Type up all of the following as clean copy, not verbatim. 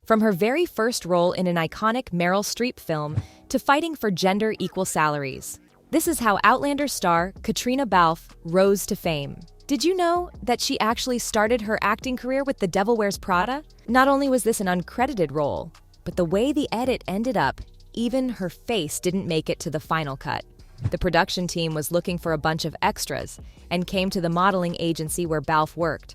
From her very first role in an iconic Meryl Streep film to fighting for gender-equal salaries. This is how Outlander star Caitriona Balfe rose to fame. Did you know that she actually started her acting career with The Devil Wears Prada? Not only was this an uncredited role, but the way the edit ended up, even her face didn't make it to the final cut. The production team was looking for a bunch of extras and came to the modeling agency where Balfe worked.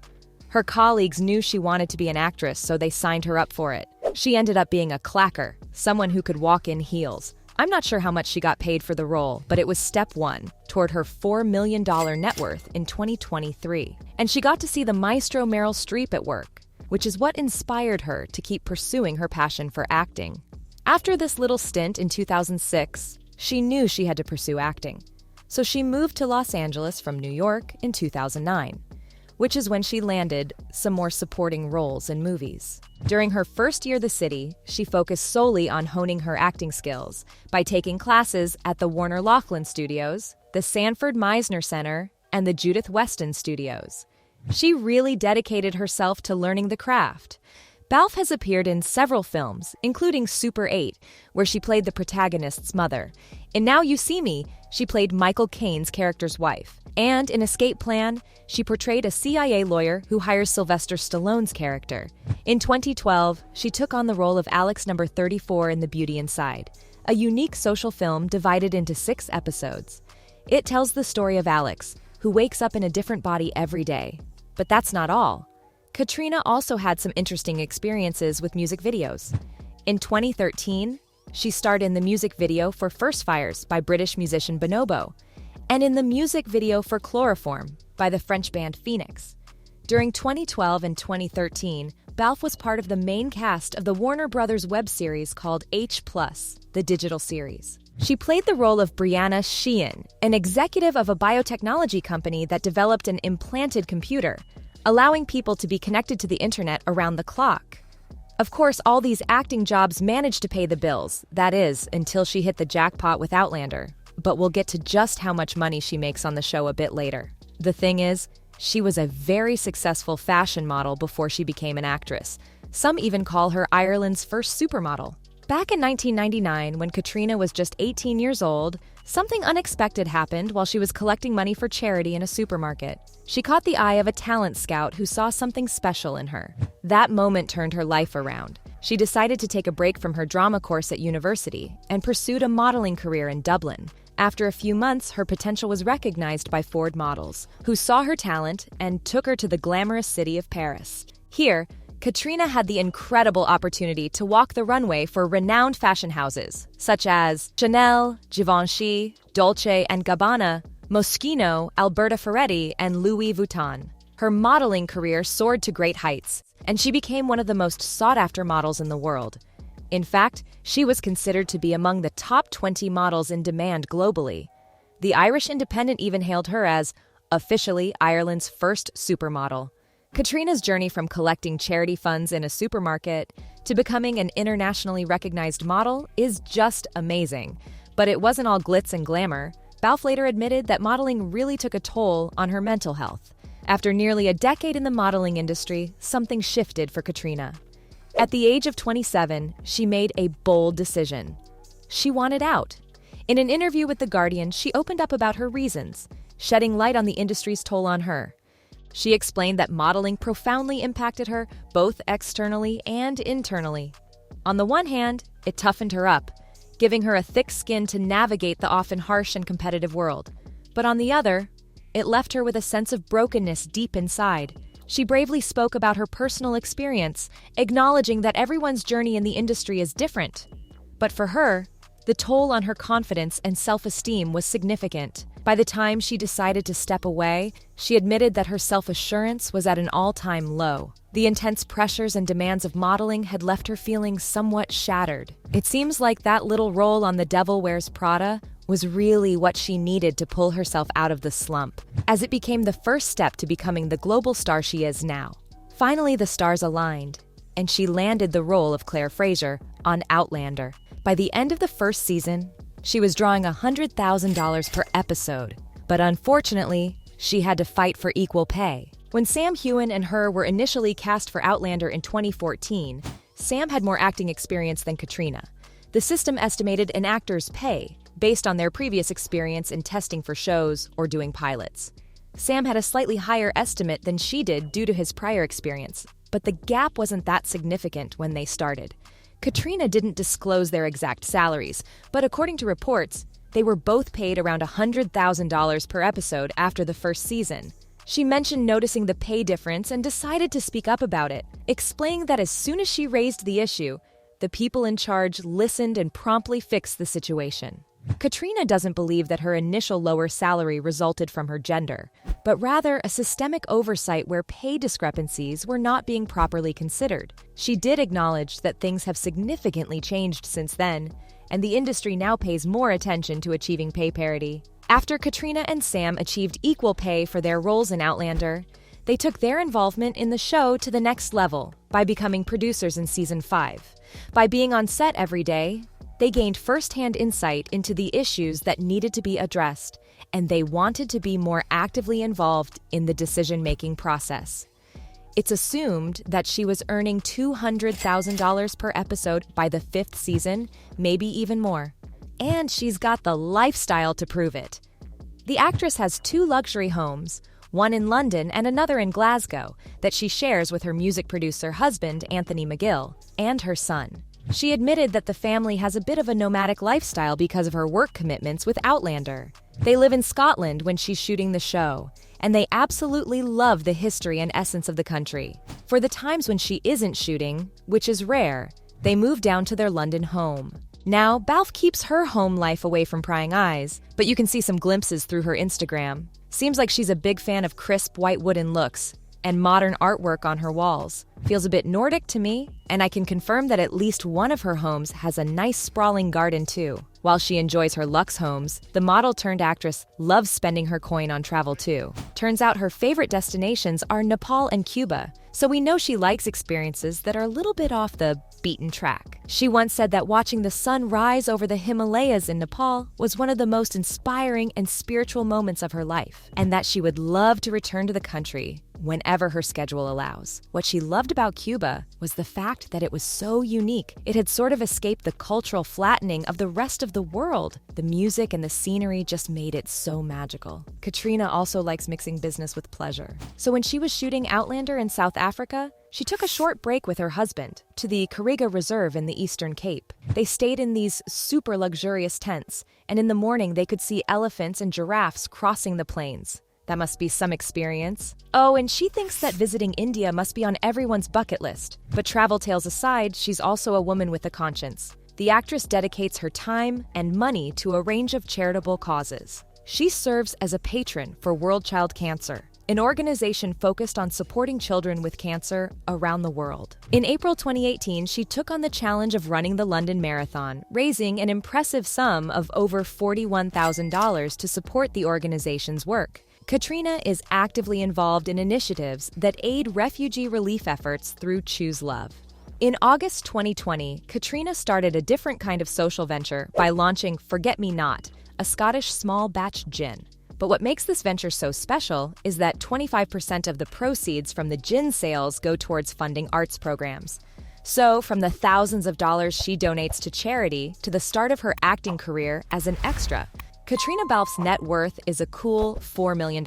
Her colleagues knew she wanted to be an actress, so they signed her up for it. She ended up being a clacker, someone who could walk in heels. I'm not sure how much she got paid for the role, but it was step one toward her $4 million net worth in 2023. And she got to see the maestro Meryl Streep at work, which is what inspired her to keep pursuing her passion for acting. After this little stint in 2006, she knew she had to pursue acting. So she moved to Los Angeles from New York in 2009, which is when she landed some more supporting roles in movies. During her first year in the city, she focused solely on honing her acting skills by taking classes at the Warner Laughlin Studios, the Sanford Meisner Center, and the Judith Weston Studios. She really dedicated herself to learning the craft. Balfe has appeared in several films, including Super 8, where she played the protagonist's mother. In Now You See Me, she played Michael Caine's character's wife. And in Escape Plan, she portrayed a CIA lawyer who hires Sylvester Stallone's character. In 2012, she took on the role of Alex No. 34 in The Beauty Inside, a unique social film divided into 6 episodes. It tells the story of Alex, who wakes up in a different body every day. But that's not all. Caitriona also had some interesting experiences with music videos. In 2013, she starred in the music video for First Fires by British musician Bonobo, and in the music video for Chloroform by the French band Phoenix. During 2012 and 2013, Balfe was part of the main cast of the Warner Brothers web series called H+, the digital series. She played the role of Brianna Sheehan, an executive of a biotechnology company that developed an implanted computer, allowing people to be connected to the internet around the clock. Of course, all these acting jobs managed to pay the bills, that is, until she hit the jackpot with Outlander. But we'll get to just how much money she makes on the show a bit later. The thing is, she was a very successful fashion model before she became an actress. Some even call her Ireland's first supermodel. Back in 1999, when Caitriona was just 18 years old, something unexpected happened while she was collecting money for charity in a supermarket. She caught the eye of a talent scout who saw something special in her. That moment turned her life around. She decided to take a break from her drama course at university and pursued a modeling career in Dublin. After a few months, her potential was recognized by Ford Models, who saw her talent and took her to the glamorous city of Paris. Here, Caitriona had the incredible opportunity to walk the runway for renowned fashion houses, such as Chanel, Givenchy, Dolce & Gabbana, Moschino, Alberta Ferretti, and Louis Vuitton. Her modeling career soared to great heights, and she became one of the most sought-after models in the world. In fact, she was considered to be among the top 20 models in demand globally. The Irish Independent even hailed her as, officially, Ireland's first supermodel. Caitriona's journey from collecting charity funds in a supermarket to becoming an internationally recognized model is just amazing. But it wasn't all glitz and glamour. Balfe later admitted that modeling really took a toll on her mental health. After nearly a decade in the modeling industry, something shifted for Caitriona. At the age of 27, she made a bold decision. She wanted out. In an interview with The Guardian, she opened up about her reasons, shedding light on the industry's toll on her. She explained that modeling profoundly impacted her both externally and internally. On the one hand, it toughened her up, giving her a thick skin to navigate the often harsh and competitive world. But on the other, it left her with a sense of brokenness deep inside. She bravely spoke about her personal experience, acknowledging that everyone's journey in the industry is different. But for her, the toll on her confidence and self-esteem was significant. By the time she decided to step away, she admitted that her self-assurance was at an all-time low. The intense pressures and demands of modeling had left her feeling somewhat shattered. It seems like that little role on The Devil Wears Prada was really what she needed to pull herself out of the slump, as it became the first step to becoming the global star she is now. Finally, the stars aligned, and she landed the role of Claire Fraser on Outlander. By the end of the first season, she was drawing $100,000 per episode, but unfortunately, she had to fight for equal pay. When Sam Heughan and her were initially cast for Outlander in 2014, Sam had more acting experience than Caitriona. The system estimated an actor's pay based on their previous experience in testing for shows or doing pilots. Sam had a slightly higher estimate than she did due to his prior experience, but the gap wasn't that significant when they started. Caitriona didn't disclose their exact salaries, but according to reports, they were both paid around $100,000 per episode after the first season. She mentioned noticing the pay difference and decided to speak up about it, explaining that as soon as she raised the issue, the people in charge listened and promptly fixed the situation. Caitriona doesn't believe that her initial lower salary resulted from her gender, but rather a systemic oversight where pay discrepancies were not being properly considered. She did acknowledge that things have significantly changed since then, and the industry now pays more attention to achieving pay parity. After Caitriona and Sam achieved equal pay for their roles in Outlander, they took their involvement in the show to the next level by becoming producers in Season 5. By being on set every day, they gained first-hand insight into the issues that needed to be addressed, and they wanted to be more actively involved in the decision-making process. It's assumed that she was earning $200,000 per episode by the 5th season, maybe even more. And she's got the lifestyle to prove it. The actress has 2 luxury homes, one in London and another in Glasgow, that she shares with her music producer husband, Anthony McGill, and her son. She admitted that the family has a bit of a nomadic lifestyle because of her work commitments with Outlander. They live in Scotland when she's shooting the show, and they absolutely love the history and essence of the country. For the times when she isn't shooting, which is rare, they move down to their London home. Now, Balfe keeps her home life away from prying eyes, but you can see some glimpses through her Instagram. Seems like she's a big fan of crisp white wooden looks and modern artwork on her walls. Feels a bit Nordic to me, and I can confirm that at least one of her homes has a nice sprawling garden too. While she enjoys her luxe homes, the model-turned-actress loves spending her coin on travel too. Turns out her favorite destinations are Nepal and Cuba, so we know she likes experiences that are a little bit off the beaten track. She once said that watching the sun rise over the Himalayas in Nepal was one of the most inspiring and spiritual moments of her life, and that she would love to return to the country whenever her schedule allows. What she loved about Cuba was the fact that it was so unique. It had sort of escaped the cultural flattening of the rest of the world. The music and the scenery just made it so magical. Caitriona also likes mixing business with pleasure. So when she was shooting Outlander in South Africa, she took a short break with her husband to the Kariga Reserve in the Eastern Cape. They stayed in these super luxurious tents, and in the morning they could see elephants and giraffes crossing the plains. That must be some experience. Oh, and she thinks that visiting India must be on everyone's bucket list. But travel tales aside, she's also a woman with a conscience. The actress dedicates her time and money to a range of charitable causes. She serves as a patron for World Child Cancer, an organization focused on supporting children with cancer around the world. In April 2018, she took on the challenge of running the London Marathon, raising an impressive sum of over $41,000 to support the organization's work. Caitriona is actively involved in initiatives that aid refugee relief efforts through Choose Love. In August 2020, Caitriona started a different kind of social venture by launching Forget Me Not, a Scottish small batch gin. But what makes this venture so special is that 25% of the proceeds from the gin sales go towards funding arts programs. So, from the thousands of dollars she donates to charity to the start of her acting career as an extra, Caitriona Balfe's net worth is a cool $4 million.